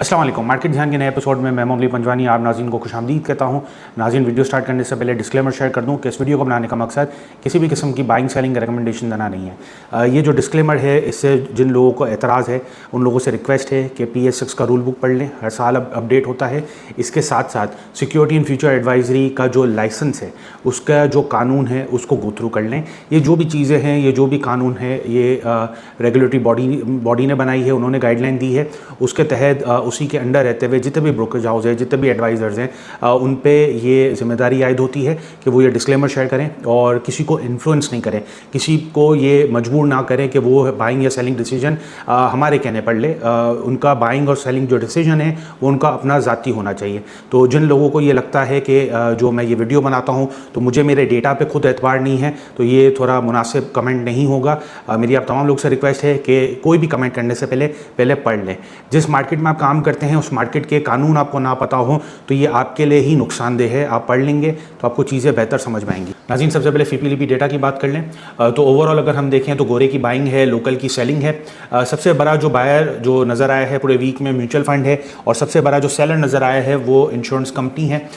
अस्सलाम वालेकुम। मार्केट ध्यान के नए एपिसोड में मैं मोहम्मद अली पंजवानी आप नाज़रीन को खुशामदीद कहता हूं। नाज़रीन, वीडियो स्टार्ट करने से पहले डिस्क्लेमर शेयर कर दूं कि इस वीडियो को बनाने का मकसद किसी भी किस्म की बाइंग सेलिंग का रिकमेंडेशन देना नहीं है। ये जो डिस्क्लेमर है, इससे जिन लोगों को एतराज़ है उन लोगों से रिक्वेस्ट है कि PS6 का रूल बुक पढ़ लें। हर साल अब अपडेट होता है। इसके साथ साथ सिक्योरिटी एंड फ्यूचर एडवाइजरी का जो लाइसेंस है, उसका जो कानून है उसको गो थ्रू कर लें। ये जो भी चीज़ें हैं, ये जो भी कानून है, ये रेगुलेटरी बॉडी ने बनाई है, उन्होंने गाइडलाइन दी है। उसके तहत उसी के अंडर रहते हुए जितने भी ब्रोकरेज हाउस है, जितने भी एडवाइज़र्स हैं, उन पे ये जिम्मेदारी आयद होती है कि वो ये डिस्क्लेमर शेयर करें और किसी को इन्फ्लुएंस नहीं करें, किसी को ये मजबूर ना करें कि वो बाइंग या सेलिंग डिसीजन हमारे कहने पर ले। उनका बाइंग और सेलिंग जो डिसीजन है वो उनका अपना ज़ाती होना चाहिए। तो जिन लोगों को ये लगता है कि जो मैं ये वीडियो बनाता हूँ तो मुझे मेरे डेटा पे खुद एतबार नहीं है, तो ये थोड़ा मुनासिब कमेंट नहीं होगा। मेरी आप तमाम लोग से रिक्वेस्ट है कि कोई भी कमेंट करने से पहले पढ़ लें। जिस मार्केट में आप काम करते हैं उस मार्केट के कानून आपको ना पता हो तो ये आपके लिए ही नुकसानदेह है। आप पढ़ लेंगे तो आपको चीज़ें बेहतर समझ में आएंगी। नाज़रीन, सबसे पहले FIPLIP डेटा की बात कर लें तो ओवरऑल अगर हम देखें तो गोरे की बाइंग है, लोकल की सेलिंग है। सबसे बड़ा जो बायर जो नज़र आया है पूरे वीक में म्यूचुअल फंड है और सबसे बड़ा जो सेलर नज़र आया है वो इंश्योरेंस कंपनी है।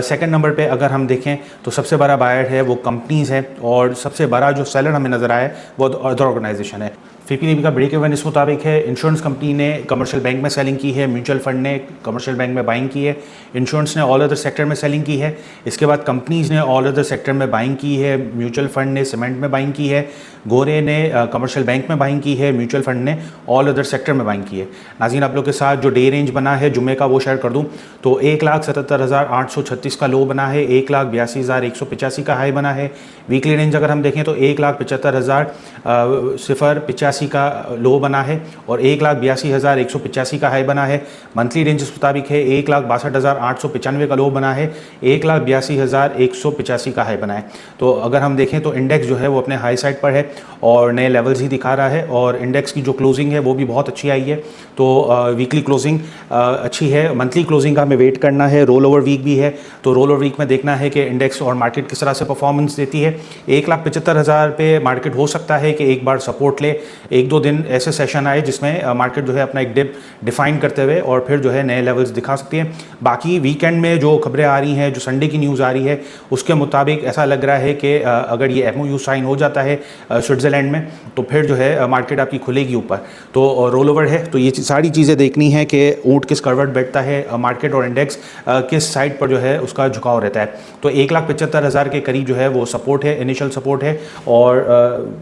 सेकंड नंबर पे अगर हम देखें तो सबसे बड़ा बायर है वो कंपनीज़ है और सबसे बड़ा जो सेलर हमें नज़र आया है वो अदर ऑर्गेनाइजेशन है। FIPLIP का ब्रेक इवन इस मुताबिक है। इंश्योरेंस कंपनी ने कमर्शियल बैंक में सेलिंग की है, म्यूचुअल फंड ने कमर्शियल बैंक में बाइंग की है, इंश्योरेंस ने ऑल अदर सेक्टर में सेलिंग की है। इसके बाद कंपनीज़ ने ऑल अदर सेक्टर में बाइंग की है, म्यूचुअल फंड ने सीमेंट में बाइंग की है, गोरे ने कमर्शियल बैंक में बाइंग की है, म्यूचुअल फंड ने ऑल अदर सेक्टर में बाइंग की है। नाज़रीन, आप लोग के साथ जो डे रेंज बना है जुम्मे का वो शेयर कर दूँ तो 1,77,836 का लो बना है, 1,82,185 का हाई बना है। वीकली रेंज अगर हम देखें तो 1,75,085 का लो बना है और 1,82,185 का हाई बना है। मंथली रेंज इस मुताबिक है 1,62,895 का लो बना है, 1,82,185 का हाई बना है। तो अगर हम देखें तो इंडेक्स जो है वो अपने हाई साइड पर है और नए लेवल्स ही दिखा रहा है और इंडेक्स की जो क्लोजिंग है वो भी बहुत अच्छी आई है। तो वीकली क्लोजिंग अच्छी है। मंथली क्लोजिंग का हमें वेट करना है। रोल ओवर वीक भी है तो रोल ओवर वीक में देखना है कि इंडेक्स और मार्केट किस तरह से परफॉर्मेंस देती है। 1,75,000 पे मार्केट हो सकता है कि एक बार सपोर्ट ले, एक दो दिन ऐसे सेशन आए जिसमें मार्केट जो है अपना एक डिप डिफाइन करते हुए और फिर जो है नए लेवल्स दिखा सकती है। बाकी वीकेंड में जो खबरें आ रही हैं, जो संडे की न्यूज़ आ रही है, उसके मुताबिक ऐसा लग रहा है कि अगर ये MOU साइन हो जाता है स्विट्ज़रलैंड में तो फिर जो है मार्केट आपकी खुलेगी ऊपर। तो रोल ओवर है तो ये सारी चीज़ें देखनी है कि ऊँट किस करवट बैठता है, मार्केट और इंडेक्स किस साइड पर जो है उसका झुकाव रहता है। तो 1,75,000 के करीब जो है वो सपोर्ट है, इनिशियल सपोर्ट है और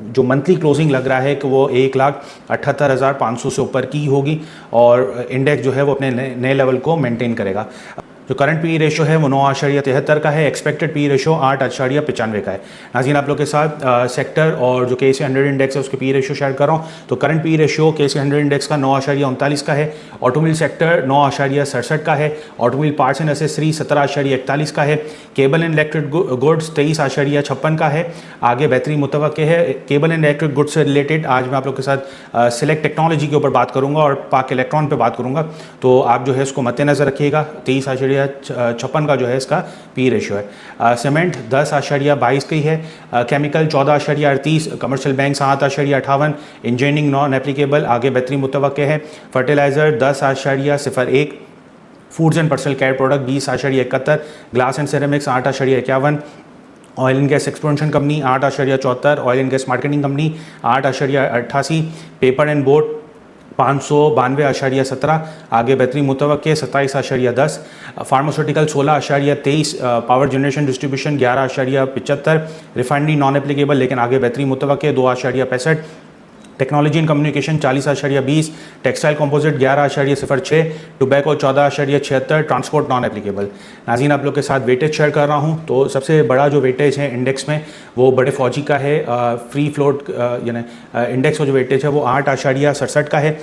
जो मंथली क्लोजिंग लग रहा है कि वो 1,78,500 से ऊपर की होगी और इंडेक्स जो है वो अपने नए लेवल को मेंटेन करेगा। जो करंट PE रेशो है वो 9.73 का है, एक्सपेक्टेड PE रेशो 8.95 का है। नाज़रीन, आप लोग के साथ सेक्टर और जो KSE 100 इंडेक्स है उसके PE रेशो शेयर कर रहा हूँ। तो current PE ratio KSE 100 index का 9.39 का है, ऑटोमोबाइल सेक्टर 9.67 का है, ऑटोमोबाइल पार्ट्स एंड एसेसरी 17.41 का है, केबल एंड इलेक्ट्रिक गुड्स 23.56 का है। आगे बेहतरीन मुतवक्के है। केबल एंड इलेक्ट्रिक गुड्स से रिलेटेड आज मैं आप लोग के साथ सिलेक्ट टेक्नोलॉजी के ऊपर बात करूँगा और पाक इलेक्ट्रॉन पर बात करूँगा, तो आप जो है इसको मद्देनजर रखिएगा। 23.56 का जो है इसका PE रेशो है। सीमेंट 10.22 की है, chemical 14.38, commercial bank 7.58, engineering non applicable आगे बेहतरीन मुतवक्के है। Fertiliser 10.01, foods and personal care product 20.71, glass and ceramics 8.51, oil and gas exploration company 8.74, oil and gas marketing company 8.88, paper and board 592.17, आगे बेहतरीन मुतवक्के 27.10, pharmaceutical 16.23, power generation distribution 11.75, refinery non applicable लेकिन आगे बेहतरीन मुतवक्के 2.65, technology and communication 40.20, textile composite 11.06, tobacco 14.76, transport non applicable. नाज़रीन, आप लोग के साथ वेटेज शेयर कर रहा हूं तो सबसे बड़ा जो वेटेज है इंडेक्स में वो बड़े फौजी का है। फ्री फ्लोट यानी इंडेक्स का जो वेटेज है वो 8.67 का है।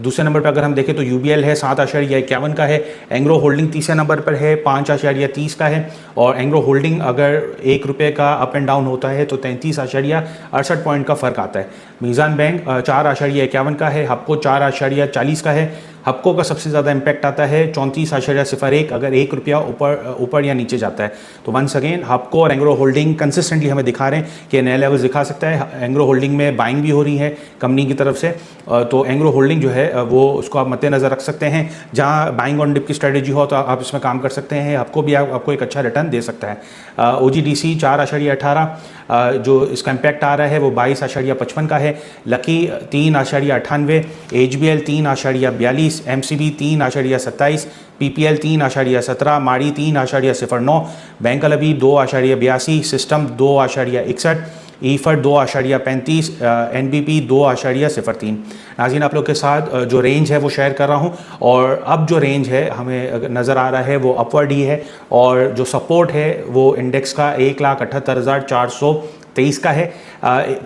दूसरे नंबर पर अगर हम देखें तो UBL है 7.51 का है, एंग्रो होल्डिंग तीसरे नंबर पर है 5.30 का है और एंग्रो होल्डिंग अगर ₹1 का अप एंड डाउन होता है तो 33.68 पॉइंट का फ़र्क आता है। मीज़ान बैंक 4.51 का है, हपको 4.40 का है, हपको का सबसे ज़्यादा इम्पैक्ट आता है 34.01 अगर ₹1 ऊपर या नीचे जाता है। तो वंस अगेन हपको और एंग्रो होल्डिंग कंसिस्टेंटली हमें दिखा रहे हैं कि नए लेवल्स दिखा सकता है। एंग्रो होल्डिंग में बाइंग भी हो रही है कंपनी की तरफ से, तो एंग्रो होल्डिंग जो है वो उसको आप मद्देनज़र रख सकते हैं। जहाँ बाइंग ऑन डिप की स्ट्रेटेजी हो तो आप इसमें काम कर सकते हैं। हपको भी आपको एक अच्छा रिटर्न दे सकता है। OGDC 4.18 जो इसका इम्पैक्ट आ रहा है वो 22.55 का है। लकी 3.98, HBL 3.42, MCB 3.27, PPL 3.17, माड़ी 3.09, बैंक अलबी 2.82, सिस्टम 2.61, ईफर 2.35, NBP 2.03। नाज़रीन आप लोग के साथ जो रेंज है वो शेयर कर रहा हूँ, और अब जो रेंज है हमें नज़र आ रहा है वो अपवर्ड ही है, और जो सपोर्ट है वो इंडेक्स का 1,78,423 का है।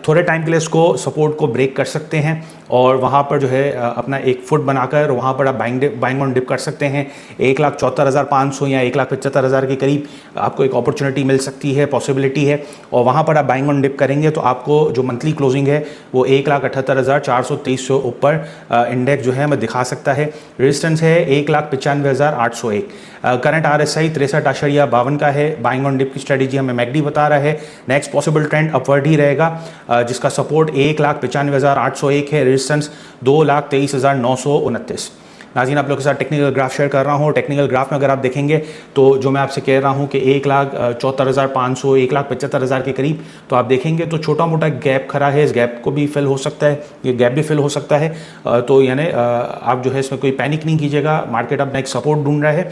थोड़े टाइम के लिए इसको सपोर्ट को ब्रेक कर सकते हैं और वहाँ पर जो है अपना एक फुट बनाकर वहाँ पर आप बाइंग ऑन डिप कर सकते हैं। 1,74,500 या 1,75,000 के करीब आपको एक अपॉर्चुनिटी मिल सकती है, पॉसिबिलिटी है, और वहाँ पर आप बाइंग ऑन डिप करेंगे तो आपको जो मंथली क्लोजिंग है वो 1,78,423 से ऊपर इंडेक्स जो है हमें दिखा सकता है। रेजिस्टेंस है 1,95,801। करंट RSI 63.52 का है। बाइंग ऑन डिप की स्ट्रेटेजी हमें मैकडी बता रहा है। नेक्स्ट पॉसिबल ट्रेंड अपवर्ड ही रहेगा, जिसका सपोर्ट 1,95,801 है, रेजिस्टेंस 2,23,929। नाज़रीन आप लोग के साथ टेक्निकल ग्राफ शेयर कर रहा हूँ। टेक्निकल ग्राफ में अगर आप देखेंगे तो जो मैं आपसे कह रहा हूँ कि 1,74,500, 1,75,000 के करीब, तो आप देखेंगे तो छोटा मोटा गैप खड़ा है। इस गैप को भी फिल हो सकता है, ये गैप भी फिल हो सकता है। तो यानी आप जो है इसमें कोई पैनिक नहीं कीजिएगा। मार्केट अपना एक सपोर्ट ढूंढ रहा है।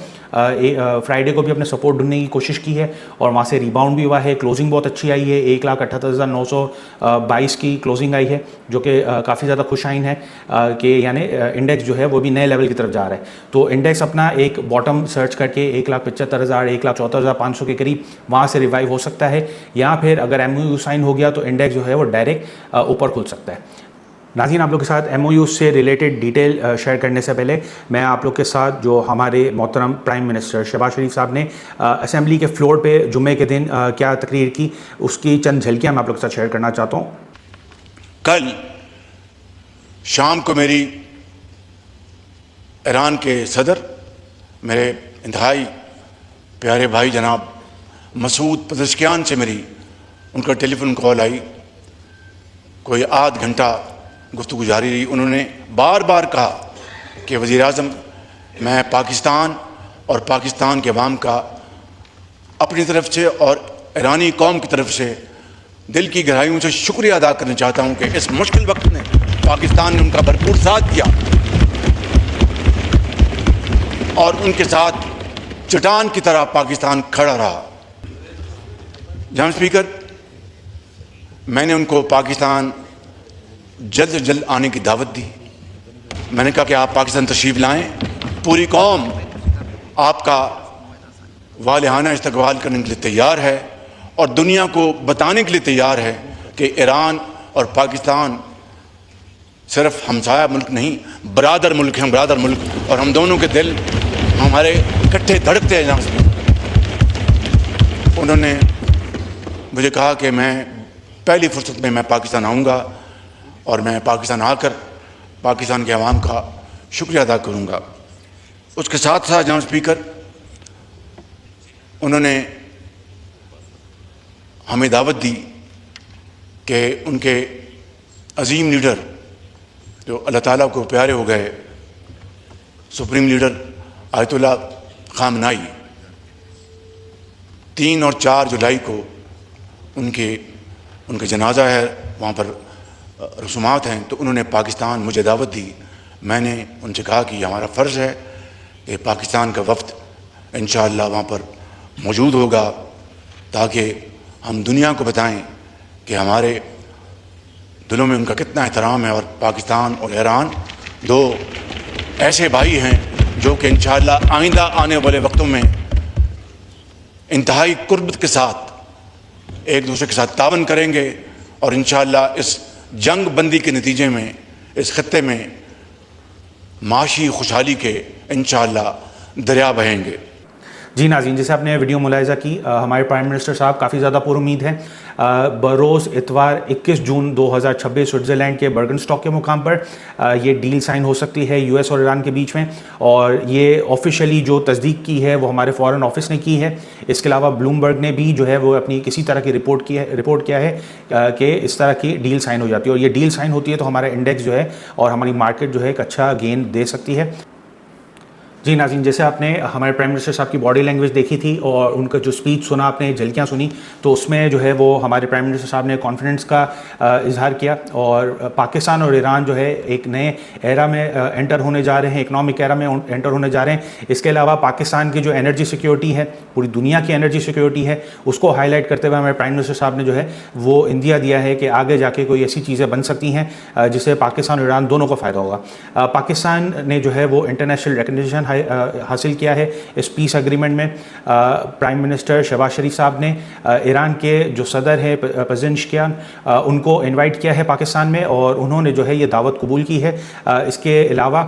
फ्राइडे को भी अपने सपोर्ट ढूंढने की कोशिश की है और वहाँ से रिबाउंड भी हुआ है। क्लोजिंग बहुत अच्छी आई है, 1,78,922 की क्लोजिंग आई है, जो कि काफ़ी ज़्यादा खुशाइन है कि यानी इंडेक्स जो है वो भी नए लेवल की तरफ जा रहा है। तो इंडेक्स अपना एक बॉटम सर्च करके 1,75,000, 1,74,500 के करीब वहाँ से रिवाइव हो सकता है, या फिर अगर MOU साइन हो गया तो इंडेक्स जो है वो डायरेक्ट ऊपर खुल सकता है। नाज़रीन आप लोग के साथ MOU से रिलेटेड डिटेल शेयर करने से पहले मैं आप लोग के साथ जो हमारे मोहतरम प्राइम मिनिस्टर शहबाज शरीफ साहब ने असेंबली के फ्लोर पे जुम्मे के दिन क्या तकरीर की, उसकी चंद झलकियाँ मैं आप लोग के साथ शेयर करना चाहता हूँ। कल शाम को मेरी ईरान के सदर, मेरे इंतहाई प्यारे भाई जनाब मसूद पज़ेश्कियान से मेरी उनका टेलीफोन कॉल आई। कोई आध घंटा गुफ्तगू जारी रही। उन्होंने बार बार कहा कि वज़ीर आज़म, मैं पाकिस्तान और पाकिस्तान के अवाम का अपनी तरफ से और ईरानी कौम की तरफ से दिल की गहराइयों से शुक्रिया अदा करना चाहता हूँ कि इस मुश्किल वक्त में पाकिस्तान ने उनका भरपूर साथ दिया और उनके साथ चट्टान की तरह पाकिस्तान खड़ा रहा। जनाब स्पीकर, मैंने उनको पाकिस्तान जल्द से जल्द आने की दावत दी। मैंने कहा कि आप पाकिस्तान तशरीफ़ लाएं, पूरी कौम आपका वालिहाना इस्तकबाल करने के लिए तैयार है और दुनिया को बताने के लिए तैयार है कि ईरान और पाकिस्तान सिर्फ हमसाया मुल्क नहीं, बरादर मुल्क हैं, बरादर मुल्क, और हम दोनों के दिल हमारे इकट्ठे धड़कते हैं। जनाब स्पीकर, उन्होंने मुझे कहा कि मैं पहली फुर्सत में मैं पाकिस्तान आऊँगा और मैं पाकिस्तान आकर पाकिस्तान के अवाम का शुक्रिया अदा करूँगा। उसके साथ साथ जनाब स्पीकर, उन्होंने हमें दावत दी कि उनके अजीम लीडर जो अल्लाह ताला को प्यारे हो गए, सुप्रीम लीडर आयतुल्लाह खामनाई, 3 और 4 जुलाई को उनके जनाजा है, वहाँ पर रसूमात हैं। तो उन्होंने पाकिस्तान मुझे दावत दी। मैंने उनसे कहा कि हमारा फ़र्ज़ है कि पाकिस्तान का वफ़द इंशाअल्लाह वहाँ पर मौजूद होगा ताकि हम दुनिया को बताएं कि हमारे दिलों में उनका कितना एहतराम है। और पाकिस्तान और ईरान दो ऐसे भाई हैं जो कि इंशाअल्लाह आइंदा आने वाले वक्तों में इंतहाई कुर्बत के साथ एक दूसरे के साथ तावन करेंगे और इंशाअल्लाह इस जंग बंदी के नतीजे में इस खत्ते में माशी खुशहाली के इंशाअल्लाह दरिया बहेंगे। जी नाज़रीन, जैसे आपने वीडियो मुलाहिज़ा की, हमारे प्राइम मिनिस्टर साहब काफ़ी ज़्यादा पुरुमीद हैं। बरोज़ इतवार 21 जून 2026 स्विट्ज़रलैंड के बर्गनस्टॉक के मुकाम पर ये डील साइन हो सकती है यूएस और ईरान के बीच में, और ये ऑफिशियली जो तस्दीक की है वो हमारे फॉरेन ऑफिस ने की है। इसके अलावा ब्लूमबर्ग ने भी जो है वो अपनी किसी तरह की रिपोर्ट किया है कि इस तरह की डील साइन हो जाती है, और ये डील साइन होती है तो हमारा इंडेक्स जो है और हमारी मार्केट जो है एक अच्छा गेन दे सकती है। जी नाज़रीन, जैसे आपने हमारे प्राइम मिनिस्टर साहब की बॉडी लैंग्वेज देखी थी और उनका जो स्पीच सुना, आपने झलकियाँ सुनी, तो उसमें जो है वो हमारे प्राइम मिनिस्टर साहब ने कॉन्फिडेंस का इजहार किया, और पाकिस्तान और ईरान जो है एक नए एरा में एंटर होने जा रहे हैं, इकनॉमिक एरा में एंटर होने जा रहे हैं। इसके अलावा पाकिस्तान की जो एनर्जी सिक्योरिटी है, पूरी दुनिया की एनर्जी सिक्योरिटी है, उसको हाईलाइट करते हुए हमारे प्राइम मिनिस्टर साहब ने जो है वो इंदिया दिया है कि आगे जाके कोई ऐसी चीज़ें बन सकती हैं जिससे पाकिस्तान और ईरान दोनों को फ़ायदा होगा। पाकिस्तान ने जो है वो इंटरनेशनल रिकग्निशन हासिल किया है इस पीस एग्रीमेंट में। प्राइम मिनिस्टर शहबाज शरीफ साहब ने ईरान के जो सदर है पेज़ेश्कियान, उनको इनवाइट किया है पाकिस्तान में, और उन्होंने जो है ये दावत कबूल की है। इसके अलावा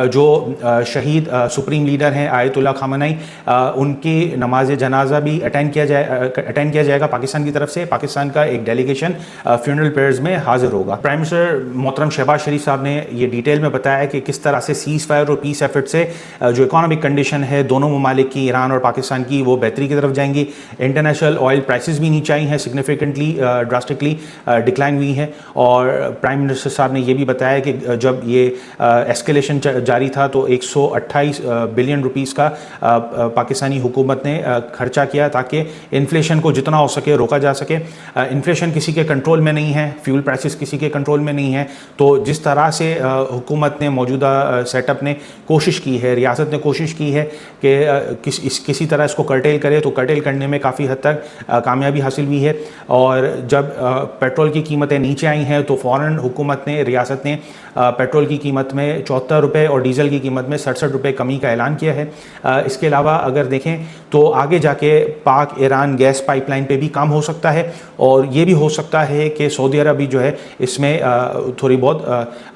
जो शहीद सुप्रीम लीडर हैं आयतुल्लाह खामनेई, उनकी नमाज जनाजा भी अटेंड किया जाएगा पाकिस्तान की तरफ से। पाकिस्तान का एक डेलीगेशन फ्यूनरल प्रेयर्स में हाजिर होगा। प्राइम मिनिस्टर मोहतरम शहबाज शरीफ साहब ने ये डिटेल में बताया कि किस तरह से सीज़ फायर और पीस एफर्ट से जो इकोनॉमिक कंडीशन है दोनों ममालिक की, ईरान और पाकिस्तान की, वो बेहतरी की तरफ जाएंगी। इंटरनेशनल ऑयल प्राइसेस भी नीचे आई हैं, सिग्निफिकेंटली ड्रास्टिकली डिक्लाइन हुई हैं। और प्राइम मिनिस्टर साहब ने ये भी बताया कि जब ये एस्केलेशन जारी था तो 128 बिलियन रुपीस का पाकिस्तानी हुकूमत ने खर्चा किया ताकि इन्फ्लेशन को जितना हो सके रोका जा सके। इन्फ्लेशन किसी के कंट्रोल में नहीं है, फ्यूल प्राइसेस किसी के कंट्रोल में नहीं है, तो जिस तरह से हुकूमत ने मौजूदा सेटअप ने कोशिश की है, रियासत ने कोशिश की है कि किसी तरह इसको कर्टेल करे, तो कर्टेल करने में काफ़ी हद तक कामयाबी हासिल हुई है। और जब पेट्रोल की कीमतें नीचे आई हैं तो फ़ौरन हुकूमत ने, रियासत ने पेट्रोल की कीमत में 74 रुपये और डीजल की कीमत में 67 रुपये कमी का ऐलान किया है। इसके अलावा अगर देखें तो आगे जाके पाक ईरान गैस पाइपलाइन पे भी काम हो सकता है, और ये भी हो सकता है कि सऊदी अरब भी जो है इसमें थोड़ी बहुत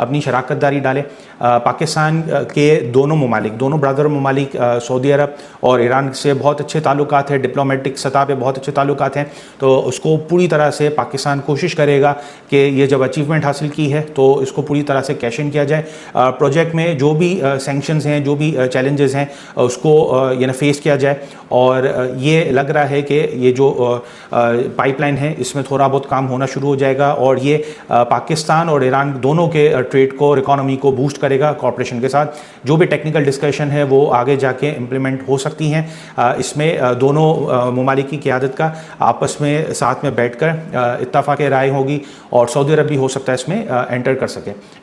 अपनी शराकतदारी डाले। पाकिस्तान के दोनों ब्रदर ममालिक सऊदी अरब और ईरान से बहुत अच्छे ताल्लुकात हैं, डिप्लोमेटिक सतह पे बहुत अच्छे ताल्लुकात हैं, तो उसको पूरी तरह से पाकिस्तान कोशिश करेगा कि ये जब अचीवमेंट हासिल की है तो इसको पूरी तरह से कैश इन किया जाए। प्रोजेक्ट में जो भी सैंक्शंस हैं, जो भी चैलेंजेस हैं, उसको फेस किया जाए। और ये लग रहा है कि ये जो पाइपलाइन है इसमें थोड़ा बहुत काम होना शुरू हो जाएगा, और ये पाकिस्तान और ईरान दोनों के ट्रेड को और इकोनॉमी को बूस्ट करेगा। कॉर्पोरेशन के साथ जो भी टेक्निकल डिस्कशन है वो आगे जाके इम्प्लीमेंट हो सकती हैं। इसमें दोनों ममालिक की क़यादत का आपस में साथ में बैठकर इत्तफ़ाक़ राय होगी, और सऊदी अरब भी हो सकता है इसमें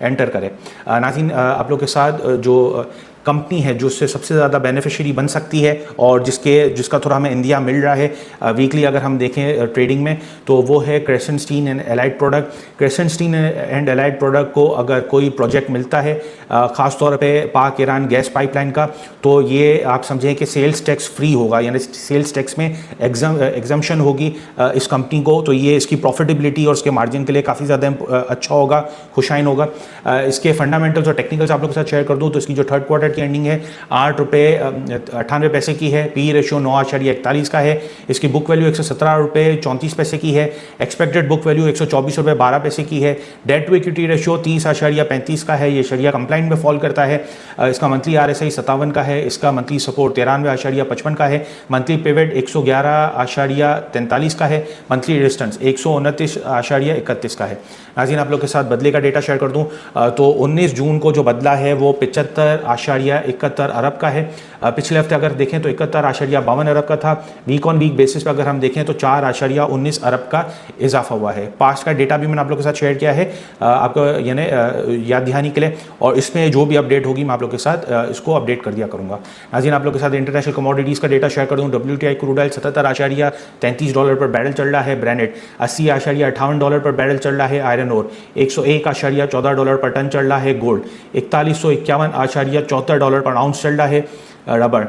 एंटर करे। नाज़रीन, आप लोग के साथ जो कंपनी है जो उससे सबसे ज़्यादा बेनिफिशियरी बन सकती है और जिसका थोड़ा हमें इंदिया मिल रहा है वीकली अगर हम देखें ट्रेडिंग में, तो वो है crescent steel and allied product. Crescent steel and allied product को अगर कोई प्रोजेक्ट मिलता है ख़ास तौर पे पाक ईरान गैस पाइपलाइन का, तो ये आप समझें कि सेल्स टैक्स फ्री होगा, यानी सेल्स टैक्स में एग्जम्पशन होगी इस कंपनी को, तो ये इसकी प्रॉफिटेबिलिटी और उसके मार्जिन के लिए काफ़ी ज़्यादा अच्छा होगा, खुशाइन होगा। इसके फंडामेंटल्स और टेक्निकल्स आप लोग के साथ शेयर कर दूँ तो इसकी जो थर्ड क्वार्टर की एंडिंग है 8 रुपये 98 पैसे की है, पी रेशियो 9.41 का है। इसकी बुक वैल्यू 117 रुपये 34 पैसे की है, एक्सपेक्टेड बुक वैल्यू 124 रुपये 12 पैसे की है, डेट टू इक्विटी रेशियो 30.35 का है, ये शरिया कंप्लाइंट में फॉल करता है। इसका मंथली RSI 57 का है, इसका मंथली सपोर्ट 93.55 का है, मंथली पिवट 111.43 का है, मंथली रेजिस्टेंस 129.31 का है। नाज़रीन, आप लोग के साथ बदले का डेटा शेयर कर दूं तो 19 जून को जो बदला है वो 75.71 अरब का है। पिछले हफ्ते अगर देखें तो 71.52 अरब का था। वीक ऑन वीक बेसिस पर अगर हम देखें तो 4.19 अरब का इजाफा हुआ है। पास्ट का डेटा भी मैंने आप लोग के साथ शेयर किया है आपको यानी याद दहानी के लिए, और इसमें जो भी अपडेट होगी मैं आप लोग के साथ इसको अपडेट कर दिया करूँगा। नाज़रीन, आप लोग के साथ इंटरनेशनल कमोडिटीज़ का डेटा शेयर कर दूँ। WTI क्रूड ऑयल $77.33 पर बैरल चल रहा है, ब्रेंडेड $80.58 पर बैरल चल रहा है, आयरन ओर $101.14 पर टन चल रहा है, गोल्ड $4151.74 पर आउंस चल रहा है, रबर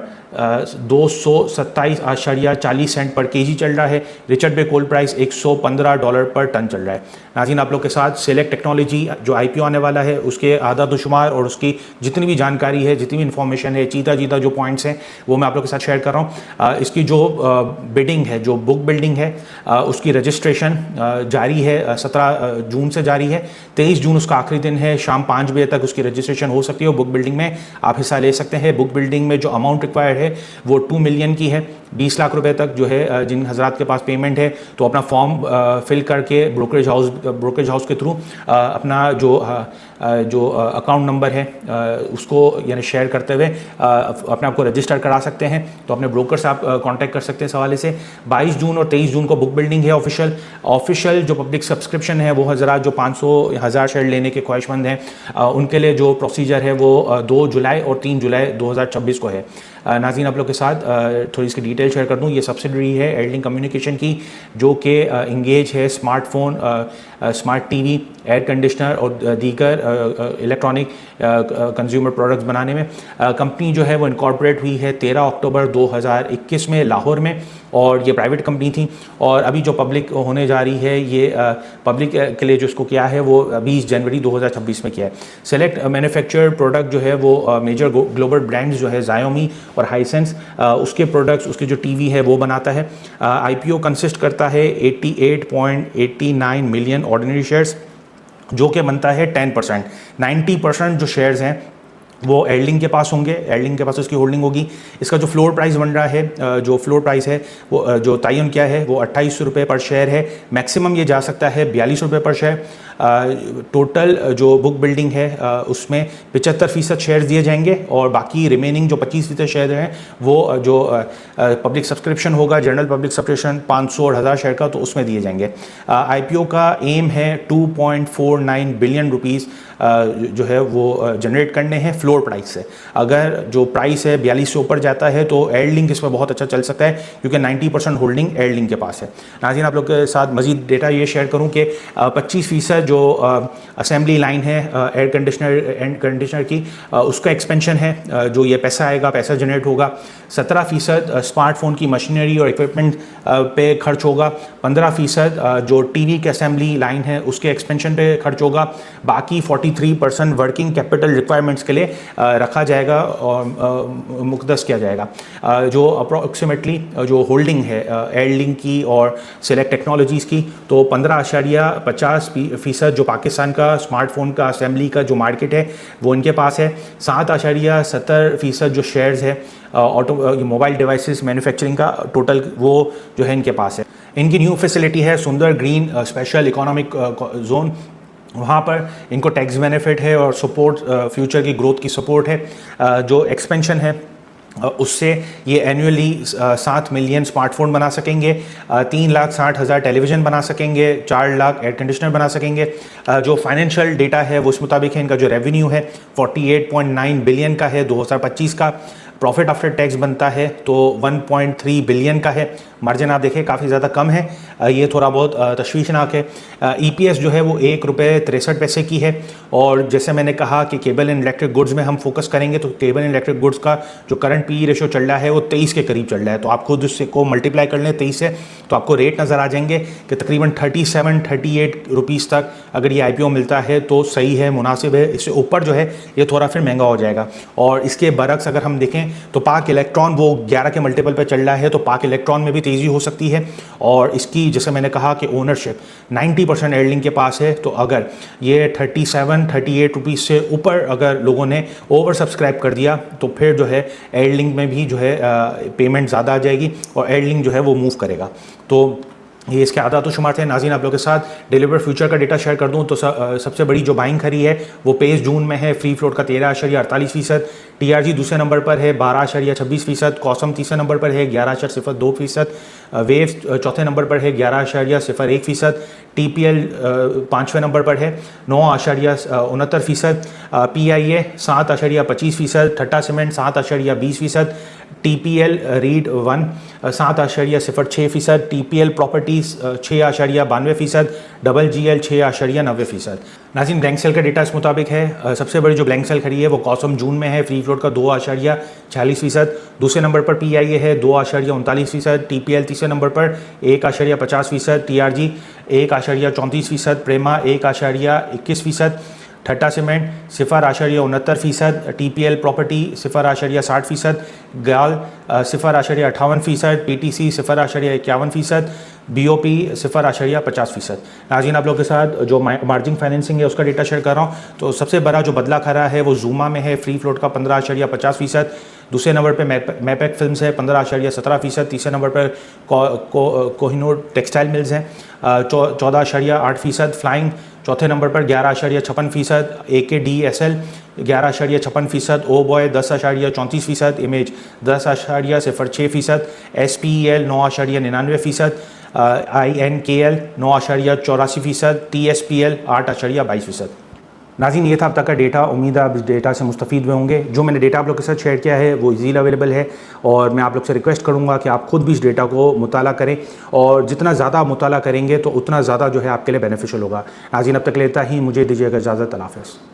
227.40 पर केजी चल रहा है। रिचर्ड बे कोल प्राइस $115 पर टन चल रहा है। नाज़रीन, आप लोग के साथ सेलेक्ट टेक्नोलॉजी जो IPO आने वाला है उसके आदाद शुमार और उसकी जितनी भी जानकारी है, जितनी भी इन्फॉर्मेशन है, चीता जो पॉइंट्स हैं वो मैं आप लोग के साथ शेयर कर रहा हूँ। इसकी जो बिडिंग है, जो बुक बिल्डिंग है, उसकी रजिस्ट्रेशन जारी है, 17 जून से जारी है। 23 जून उसका आखिरी दिन है। शाम 5 बजे तक उसकी रजिस्ट्रेशन हो सकती है और बुक बिल्डिंग में आप हिस्सा ले सकते हैं। बुक बिल्डिंग में जो अमाउंट रिक्वायर्ड है वो 2 मिलियन की है। 20 लाख रुपए तक जो है जिन हजरात के पास पेमेंट है तो अपना फॉर्म फिल करके ब्रोकरेज हाउस के थ्रू अपना जो अकाउंट नंबर है उसको यानी शेयर करते हुए अपने आप को रजिस्टर करा सकते हैं। तो अपने ब्रोकर से आप कांटेक्ट कर सकते हैं इस हवाले से। 22 जून और 23 जून को बुक बिल्डिंग है ऑफिशियल जो पब्लिक सब्सक्रिप्शन है वो हज़रात जो 500,000 शेयर लेने के ख्वाहिशमंद हैं उनके लिए जो प्रोसीजर है वो 2 जुलाई और 3 जुलाई 2026 को है। नाज़रीन, आप लोग के साथ थोड़ी इसकी डिटेल शेयर कर दूं। ये सब्सिडरी है एयरलिंक कम्युनिकेशन की जो कि इंगेज है smartphone, smart TV, air conditioner और दीगर इलेक्ट्रॉनिक कंज्यूमर प्रोडक्ट्स बनाने में। कंपनी जो है वो इनकॉर्पोरेट हुई है 13 अक्टूबर 2021 में लाहौर में और ये प्राइवेट कंपनी थी। और अभी जो पब्लिक होने जा रही है ये पब्लिक के लिए जो इसको किया है वो 20 जनवरी 2026 में किया है। सेलेक्ट मैन्युफैक्चर प्रोडक्ट जो है वो मेजर ग्लोबल ब्रांड्स जो है Xiaomi और हाइसेंस उसके प्रोडक्ट्स, उसके जो टीवी है वो बनाता है। IPO कंसिस्ट करता है 88.89 मिलियन ऑर्डिनरी शेयर्स जो कि बनता है 10%। 90% जो शेयर्स हैं वो एयरलिंक के पास होंगे, एयरलिंक के पास उसकी होल्डिंग होगी। इसका जो फ्लोर प्राइस बन रहा है, जो फ्लोर प्राइस है वो जो तयन किया है वो 28 रुपये पर शेयर है। मैक्सिमम ये जा सकता है 42 रुपये पर शेयर। टोटल जो बुक बिल्डिंग है उसमें 75% शेयर्स दिए जाएंगे और बाकी रिमेनिंग जो 25% शेयर हैं वो जो पब्लिक सब्सक्रिप्शन होगा, जनरल पब्लिक सब्सक्रिप्शन 500 और 1000 शेयर का, तो उसमें दिए जाएंगे। IPO का एम है 2.49 बिलियन रुपीज़ जो है वो जनरेट करने हैं फ्लोर प्राइस से। अगर जो प्राइस है 42 से ऊपर जाता है तो एयरलिंक इसमें बहुत अच्छा चल सकता है क्योंकि 90% होल्डिंग एयरलिंक के पास है। नाज़रीन, आप लोग के साथ मजीद डेटा ये शेयर करूं कि 25% जो असेंबली लाइन है एयर कंडीशनर की उसका एक्सपेंशन है। जो ये पैसा आएगा, पैसा जनरेट होगा। 17% स्मार्टफोन की मशीनरी और इक्विपमेंट पे खर्च होगा। 15% जो टीवी की असेंबली लाइन है उसके एक्सपेंशन पे खर्च होगा। बाकी 43% वर्किंग कैपिटल रिक्वायरमेंट्स के लिए रखा जाएगा और मुकद्दस किया जाएगा। जो अप्रॉक्सीमेटली जो होल्डिंग है एयरलिंक की और सेलेक्ट टेक्नोलॉजीज़ की तो 15.50% जो पाकिस्तान का स्मार्टफोन का असेंबली का जो मार्केट है वो इनके पास है। 7.70% जो शेयर्स है मोबाइल डिवाइसेस मैन्युफैक्चरिंग का टोटल वो जो है इनके पास है। इनकी न्यू फैसिलिटी है सुंदर ग्रीन स्पेशल इकोनॉमिक जोन, वहाँ पर इनको टैक्स बेनिफिट है और सपोर्ट फ्यूचर की ग्रोथ की सपोर्ट है। जो एक्सपेंशन है उससे ये एनुअली 7 मिलियन स्मार्टफोन बना सकेंगे, 3,60,000 टेलीविज़न बना सकेंगे, 4 लाख एयर कंडीशनर बना सकेंगे। जो फाइनेंशियल डेटा है वो इस मुताबिक है इनका जो रेवेन्यू है 48.9 बिलियन का है 2025 का। प्रॉफिट आफ्टर टैक्स बनता है तो 1.3 बिलियन का है। मार्जिन आप देखें काफ़ी ज़्यादा कम है, ये थोड़ा बहुत तशवीशनाक है। EPS जो है वो ₹1.63 की है। और जैसे मैंने कहा कि केबल एंड इलेक्ट्रिक गुड्स में हम फोकस करेंगे तो केबल एंड इलेक्ट्रिक गुड्स का जो करंट PE रेशो चल रहा है वो 23 के करीब चल रहा है। तो आप खुद उससे को मल्टीप्लाई कर लें 23 से तो आपको रेट नज़र आ जाएंगे कि तकरीबन 37-38 रुपीज़ तक अगर ये IPO मिलता है तो सही है, मुनासिब है। इससे ऊपर जो है ये थोड़ा फिर महंगा हो जाएगा। और इसके बरक्स अगर हम देखें तो पाक इलेक्ट्रॉन वो 11 के मल्टीपल पे चल रहा है तो पाक इलेक्ट्रॉन में भी तेज़ी हो सकती है। और इसकी जैसे मैंने कहा कि ओनरशिप 90% एयरलिंक के पास है। तो अगर ये 37-38 रुपीज़ से ऊपर अगर लोगों ने ओवर सब्सक्राइब कर दिया तो फिर जो है एयरलिंक में भी जो है पेमेंट ज़्यादा आ जाएगी और एयरलिंक जो है वो मूव करेगा। तो ये इसके आदात शुमार थे। नाज़रीन, आप लोगों के साथ डिलीवर फ्यूचर का डेटा शेयर कर दूं तो सबसे बड़ी जो बाइंग खरी है वो पेस जून में है। फ्री फ्लोट का 13.48%, TRG दूसरे नंबर पर है 12.26%, कॉसम तीसरे नंबर पर है 11.02%, वेव चौथे नंबर पर है 11.01%, TPL पाँचवें नंबर पर है 9.69%, PIA 7.25%, ठट्टा सीमेंट 7.20%, TPL रीड 1 7.06%, TPL प्रॉपर्टीज़ 6.92%, GGL 6.90%। नाज़रीन, ब्लैंक सेल का डेटा इस मुताबिक है। सबसे बड़ी जो ब्लैंक सेल खड़ी है वो कॉसम जून में है। फ्री फ्लोट का 2.46 46%। दूसरे नंबर पर PIA है 2.39%, TPL तीसरे नंबर पर 1.50%, TRG 1.34%, प्रेमा 1.21%, ठट्टा सीमेंट 0.69%, TPL प्रॉपर्टी 0.60%, गाल 0.58%, PTC 0.51%, BOP 0.50%। नाज़रीन, आप लोग के साथ जो मार्जिन फाइनेंसिंग है उसका डेटा शेयर कर रहा हूँ। तो सबसे बड़ा जो बदला खरा है वो जूमा में है, फ्री फ्लोट का 15.50%। दूसरे नंबर पे मैपेक फिल्म्स है 15.17%। तीसरे नंबर पर कोहिनूर टेक्सटाइल मिल्स हैं 14.8%। फ्लाइंग चौथे नंबर पर 11.56%। AKDSL 11.56%। Oh boy 10.34%। Image 10.06%। SPEL 9.99%। INKL 9.84%। TSPL 8.22%। नाज़रीन, ये था अब तक का डेटा। उम्मीद है आप इस डेटा से मुस्तफ़ीद हुए होंगे। जो मैंने डेटा आप लोग के साथ शेयर किया है वो इजीली अवेलेबल है और मैं आप लोग से रिक्वेस्ट करूँगा कि आप खुद भी इस डेटा को मुताला करें और जितना ज़्यादा आप मुताला करेंगे तो उतना ज़्यादा जो है आपके लिए बेनिफिशियल होगा। नाज़रीन, अब तक लेता ही मुझे दीजिएगा इजाज़त। अल्लाह हाफ़िज़।